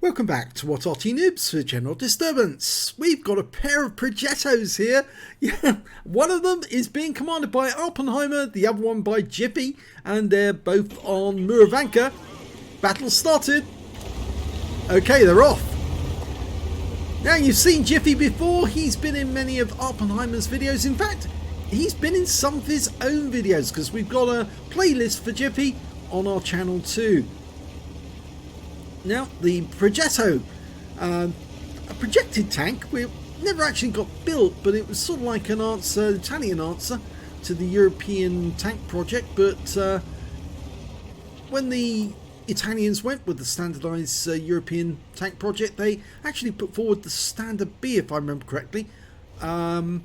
Welcome back to What Arty Noobs for General Disturbance. We've got a pair of Progettos here. Yeah, one of them is being commanded by Awppenheimer, the other one by Jiffy, and they're both on Murovanka. Battle started. Okay, they're off. Now, you've seen Jiffy before. He's been in many of Awppenheimer's videos. In fact, he's been in some of his own videos because we've got a playlist for Jiffy on our channel too. Now, the Progetto, a projected tank, we never actually got built, but it was sort of like an answer, Italian answer to the European tank project. But when the Italians went with the standardized European tank project, they actually put forward the standard B, if I remember correctly. So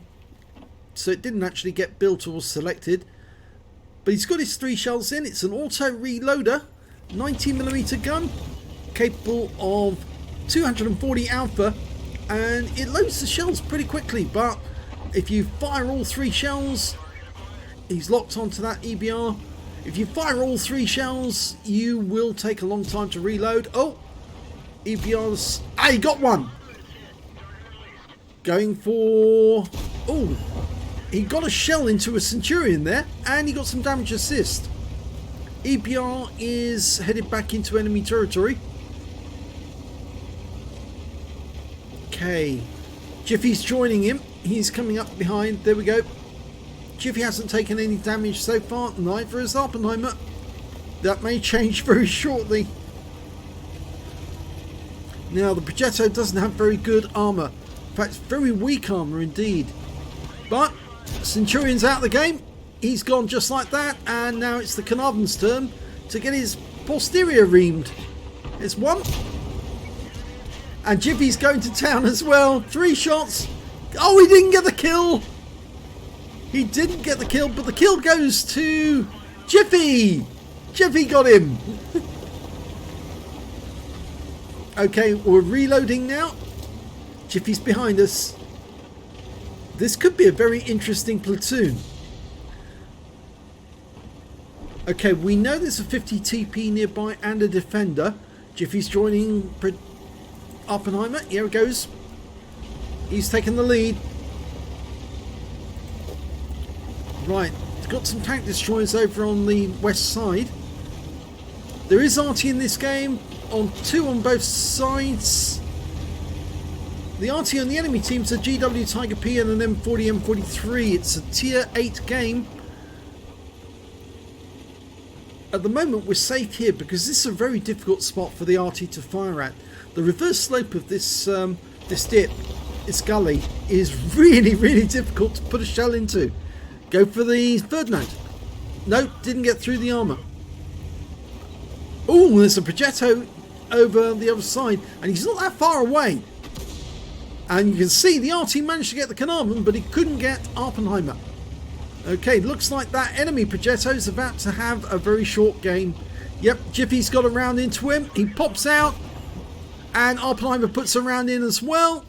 it didn't actually get built or selected. But he's got his 3 shells in. It's an auto reloader, 90mm gun, capable of 240 alpha, and it loads the shells pretty quickly. But if you fire all 3 shells, he's locked onto that EBR. If you fire all 3 shells, you will take a long time to reload. Oh, EBR's, he got one. Going for, oh, he got a shell into a Centurion there, and he got some damage assist. EBR is headed back into enemy territory. Okay, Jiffy's joining him. He's coming up behind. There we go. Jiffy hasn't taken any damage so far. Neither has Awppenheimer. That may change very shortly. Now, the Progetto doesn't have very good armour. In fact, very weak armour indeed. But Centurion's out of the game. He's gone just like that. And now it's the Carnarvon's turn to get his posterior reamed. There's one. And Jiffy's going to town as well. 3 shots. Oh, he didn't get the kill. He didn't get the kill, but the kill goes to Jiffy. Jiffy got him. Okay, we're reloading now. Jiffy's behind us. This could be a very interesting platoon. Okay, we know there's a 50 TP nearby and a defender. Jiffy's joining Awppenheimer. Here it goes. He's taken the lead. Right, got some tank destroyers over on the west side. There is Arty in this game, on 2 on both sides. The Arty on the enemy team's a GW Tiger P and an M40 M43. It's a tier 8 game. At the moment we're safe here because this is a very difficult spot for the Arty to fire at. The reverse slope of this this dip, this gully, is really difficult to put a shell into. Go for the Ferdinand. No, didn't get through the armour. Oh, there's a Progetto over the other side, and he's not that far away. And you can see the Arty managed to get the Carnarvon, but he couldn't get Awppenheimer. Okay, looks like that enemy Progetto is about to have a very short game. Yep, Jiffy's got a round into him. He pops out, and Awppenheimer puts a round in as well.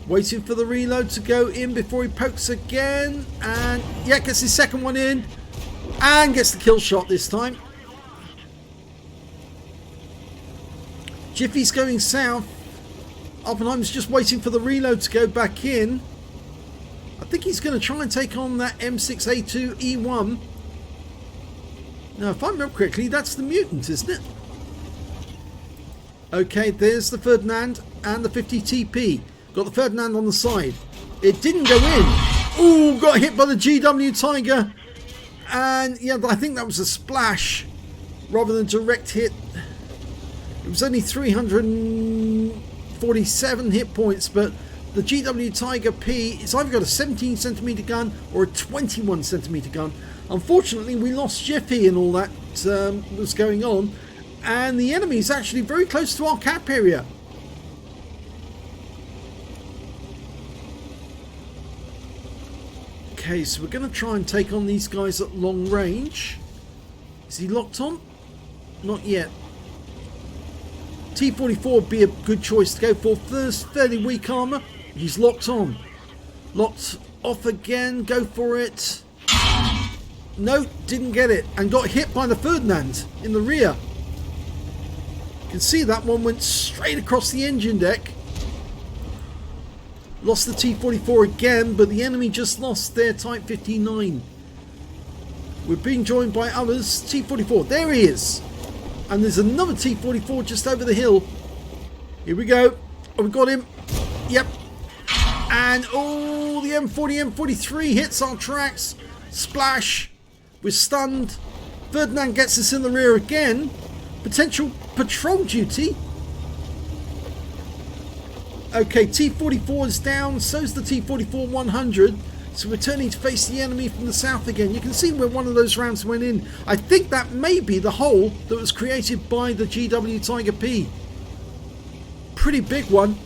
Waiting for the reload to go in before he pokes again. And yeah, gets his second one in. And gets the kill shot this time. Jiffy's going south. Awppenheimer's just waiting for the reload to go back in. I think he's going to try and take on that M6A2 E1. Now, if I remember correctly, that's the mutant, isn't it? Okay, there's the Ferdinand and the 50 TP. Got the Ferdinand on the side. It didn't go in. Ooh, got hit by the GW Tiger. And yeah, I think that was a splash rather than direct hit. It was only 347 hit points, but the GW Tiger P, it's either got a 17cm gun or a 21cm gun. Unfortunately, we lost Jiffy and all that was going on. And the enemy is actually very close to our cap area. Okay, so we're going to try and take on these guys at long range. Is he locked on? Not yet. T-44 would be a good choice to go for. First, fairly weak armour. He's locked on. Locked off again. Go for it. No, didn't get it. And got hit by the Ferdinand in the rear. can see that one went straight across the engine deck. Lost the T-44 again, but the enemy just lost their Type 59. We're being joined by others. T-44, there he is. And there's another T-44 just over the hill. Here we go. Oh, we got him. Yep. And oh, the M40, M43 hits our tracks. Splash. We're stunned. Ferdinand gets us in the rear again. Potential patrol duty. Okay, T-44 is down. So's the T-44-100. So we're turning to face the enemy from the south again. You can see where one of those rounds went in. I think that may be the hole that was created by the GW Tiger P. Pretty big one.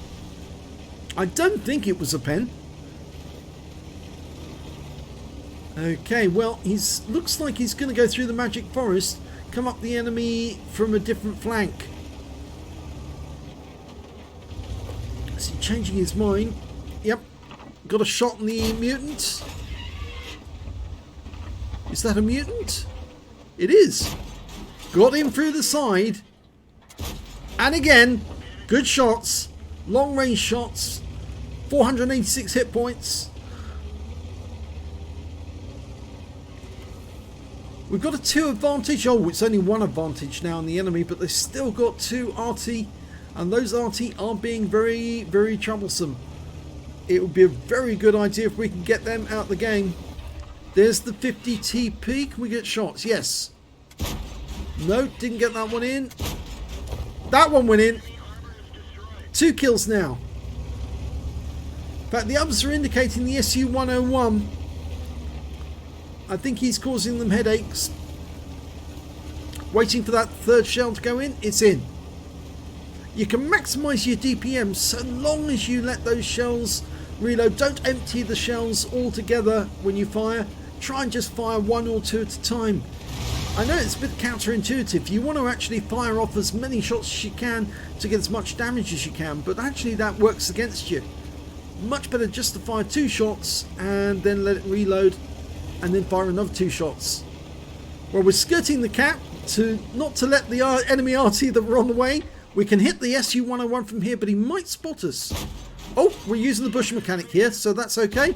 I don't think it was a pen. Okay, well, looks like he's going to go through the Magic Forest, come up the enemy from a different flank. Is he changing his mind? Yep. Got a shot on the mutant. Is that a mutant? It is. Got him through the side. And again, good shots. Long range shots. 486 hit points. We've got a 2 advantage. Oh, it's only 1 advantage now on the enemy, but they've still got 2 Arty. And those Arty are being very, very troublesome. It would be a very good idea if we can get them out the game. There's the 50 TP. Can we get shots? Yes. No, didn't get that one in. That one went in. 2 kills now. In fact, the others are indicating the SU-101. I think he's causing them headaches. Waiting for that 3rd shell to go in. It's in. You can maximise your DPM so long as you let those shells reload. Don't empty the shells altogether when you fire. Try and just fire 1 or 2 at a time. I know it's a bit counterintuitive. You want to actually fire off as many shots as you can to get as much damage as you can, but actually that works against you. Much better just to fire 2 shots and then let it reload and then fire another 2 shots. Well, we're skirting the cap not to let the enemy RT that were on the way. We can hit the SU-101 from here, but he might spot us. Oh, we're using the bush mechanic here, so that's okay.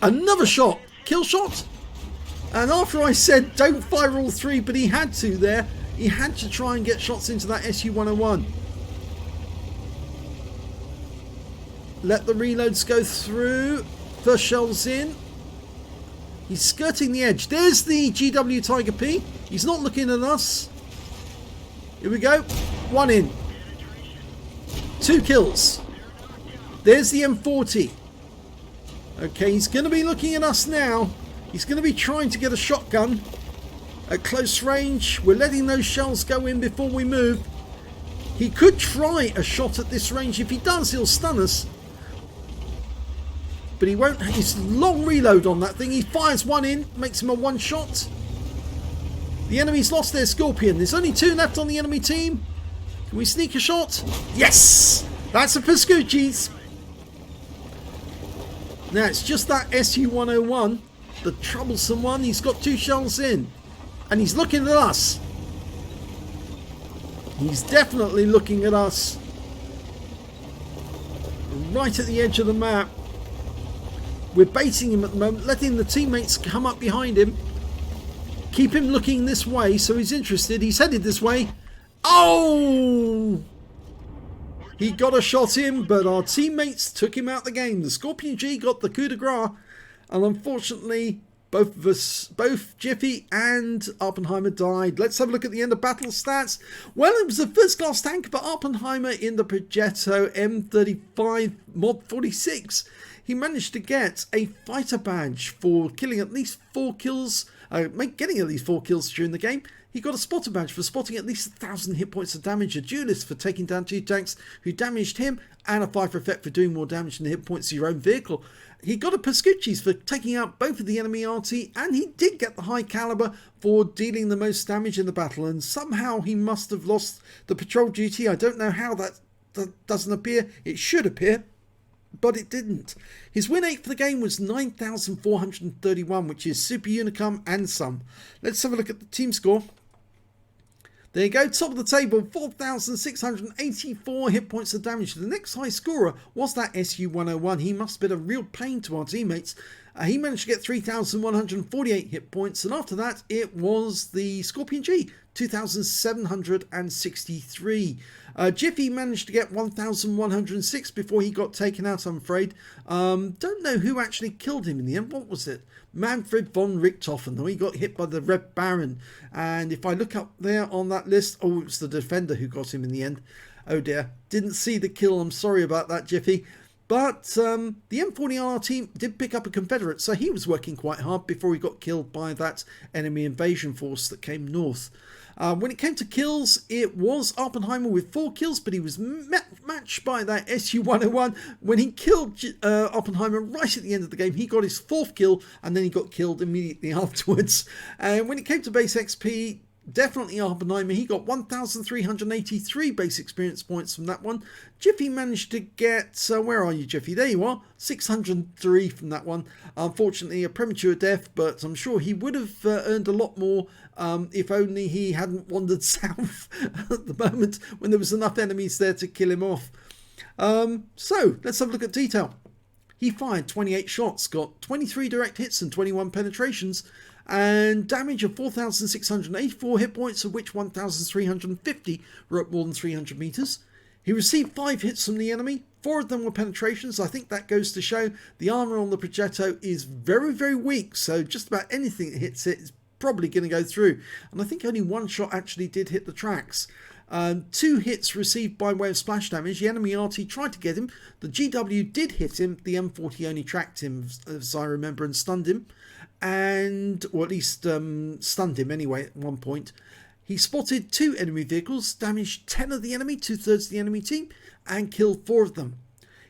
Another shot. Kill shot. And after I said don't fire all 3, but he had to there. He had to try and get shots into that SU-101. Let the reloads go through. First shell's in. He's skirting the edge. There's the GW Tiger P. He's not looking at us. Here we go. 1 in. 2 kills. There's the M40. Okay, he's going to be looking at us now. He's going to be trying to get a shotgun at close range. We're letting those shells go in before we move. He could try a shot at this range. If he does, he'll stun us. But he won't. He's long reload on that thing. He fires 1 in, makes him a 1 shot. The enemy's lost their Scorpion. There's only 2 left on the enemy team. Can we sneak a shot? Yes! That's a Pascucci's. Now it's just that SU-101, the troublesome one. He's got 2 shells in. And he's looking at us. He's definitely looking at us. Right at the edge of the map. We're baiting him at the moment, letting the teammates come up behind him. Keep him looking this way so he's interested. He's headed this way. Oh! He got a shot in, but our teammates took him out the game. The Scorpion G got the coup de grace. And unfortunately, both of us, both Jiffy and Awppenheimer died. Let's have a look at the end of battle stats. Well, it was a first class tank, but Awppenheimer in the Progetto M35 Mod 46. He managed to get a fighter badge for killing at least 4 kills, getting at least 4 kills during the game. He got a spotter badge for spotting at least 1,000 hit points of damage, a duelist for taking down 2 tanks who damaged him, and a 5 effect for doing more damage than the hit points of your own vehicle. He got a Pascucci's for taking out both of the enemy RT, and he did get the high caliber for dealing the most damage in the battle, and somehow he must have lost the patrol duty. I don't know how that doesn't appear. It should appear, but it didn't. His win rate for the game was 9,431, which is super unicum and some. Let's have a look at the team score. There you go, top of the table, 4,684 hit points of damage. The next high scorer was that SU-101. He must have been a real pain to our teammates. He managed to get 3,148 hit points, and after that it was the Scorpion G, 2,763. Jiffy managed to get 1,106 before he got taken out, I'm afraid. Don't know who actually killed him in the end. What was it? Manfred von Richthofen, though. He got hit by the Red Baron. And if I look up there on that list, oh, it was the Defender who got him in the end. Oh dear, didn't see the kill. I'm sorry about that, Jiffy. But the M40R team did pick up a Confederate, so he was working quite hard before he got killed by that enemy invasion force that came north. When it came to kills, it was Awppenheimer with 4 kills, but he was matched by that SU-101. When he killed Awppenheimer right at the end of the game, he got his 4th kill, and then he got killed immediately afterwards. And when it came to base XP, definitely Awppenheimer. He got 1,383 base experience points from that one. Jiffy managed to get, where are you, Jiffy? There you are, 603 from that one. Unfortunately, a premature death, but I'm sure he would have earned a lot more if only he hadn't wandered south at the moment when there was enough enemies there to kill him off. So, let's have a look at detail. He fired 28 shots, got 23 direct hits and 21 penetrations, and damage of 4,684 hit points, of which 1,350 were at more than 300 meters. He received 5 hits from the enemy, 4 of them were penetrations. I think that goes to show the armor on the Progetto is very, very weak, so just about anything that hits it is probably going to go through. And I think only 1 shot actually did hit the tracks. 2 hits received by way of splash damage. The enemy Arty tried to get him. The GW did hit him. The M40 only tracked him, as I remember, and stunned him. Or at least stunned him anyway at one point. He spotted 2 enemy vehicles, damaged 10 of the enemy, 2/3 of the enemy team, and killed 4 of them.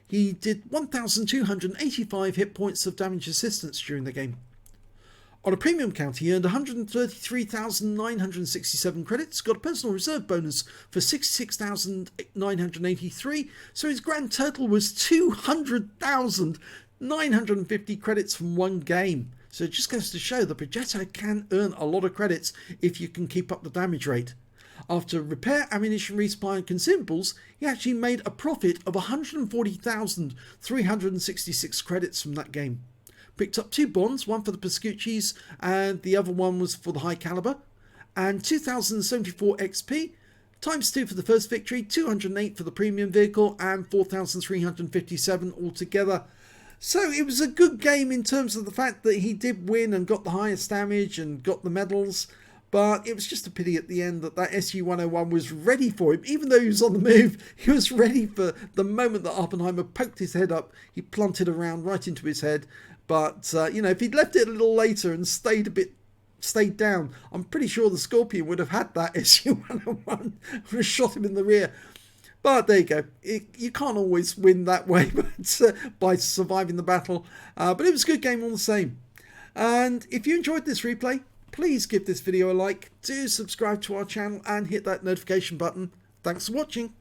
He did 1,285 hit points of damage assistance during the game. On a premium count, he earned 133,967 credits, got a personal reserve bonus for 66,983, so his grand total was 200,950 credits from 1 game. So it just goes to show the Progetto can earn a lot of credits if you can keep up the damage rate. After repair, ammunition, resupply and consumables, he actually made a profit of 140,366 credits from that game. Picked up 2 bonds, one for the Pascuccis and the other one was for the high caliber, and 2,074 XP, times 2 for the first victory, 208 for the premium vehicle, and 4,357 altogether. So it was a good game in terms of the fact that he did win and got the highest damage and got the medals. But it was just a pity at the end that that SU-101 was ready for him. Even though he was on the move, he was ready for the moment that Awppenheimer poked his head up. He planted a round right into his head. But, you know, if he'd left it a little later and stayed down, I'm pretty sure the Scorpion would have had that SU-101 and shot him in the rear. But there you go. You can't always win that way but, by surviving the battle. But it was a good game all the same. And if you enjoyed this replay, please give this video a like, do subscribe to our channel and hit that notification button. Thanks for watching.